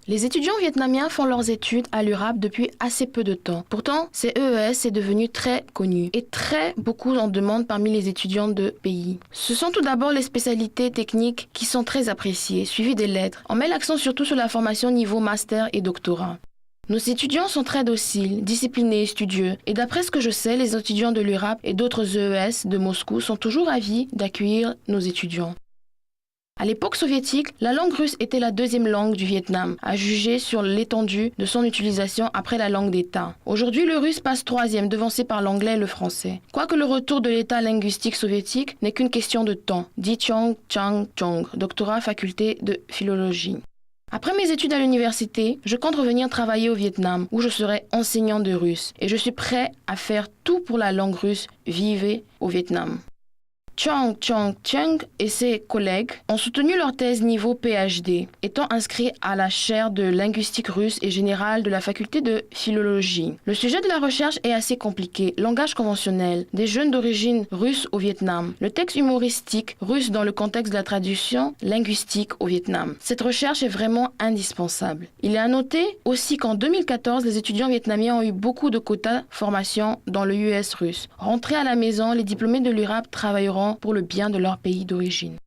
Les étudiants vietnamiens font leurs études à l'URAP depuis assez peu de temps. Pourtant, CEES est devenu très connu et beaucoup en demandent parmi les étudiants de pays. Ce sont tout d'abord les spécialités techniques qui sont très appréciées, suivies des lettres. On met l'accent surtout sur la formation niveau master et doctorat. Nos étudiants sont très dociles, disciplinés et studieux. Et d'après ce que je sais, les étudiants de l'URAP et d'autres EES de Moscou sont toujours ravis d'accueillir nos étudiants. À l'époque soviétique, la langue russe était la deuxième langue du Vietnam, à juger sur l'étendue de son utilisation après la langue d'État. Aujourd'hui, le russe passe troisième, devancé par l'anglais et le français. Quoique le retour de l'État linguistique soviétique n'est qu'une question de temps, dit Chong Chang-chong, doctorat faculté de philologie. Après mes études à l'université, je compte revenir travailler au Vietnam, où je serai enseignant de russe. Et je suis prêt à faire tout pour la langue russe. Vivez au Vietnam. Chong Chang et ses collègues ont soutenu leur thèse niveau PhD, étant inscrits à la chaire de linguistique russe et générale de la faculté de philologie. Le sujet de la recherche est assez compliqué. Langage conventionnel, des jeunes d'origine russe au Vietnam, le texte humoristique russe dans le contexte de la traduction linguistique au Vietnam. Cette recherche est vraiment indispensable. Il est à noter aussi qu'en 2014, les étudiants vietnamiens ont eu beaucoup de quotas formation dans le US russe. Rentrés à la maison, les diplômés de l'URAP travailleront pour le bien de leur pays d'origine.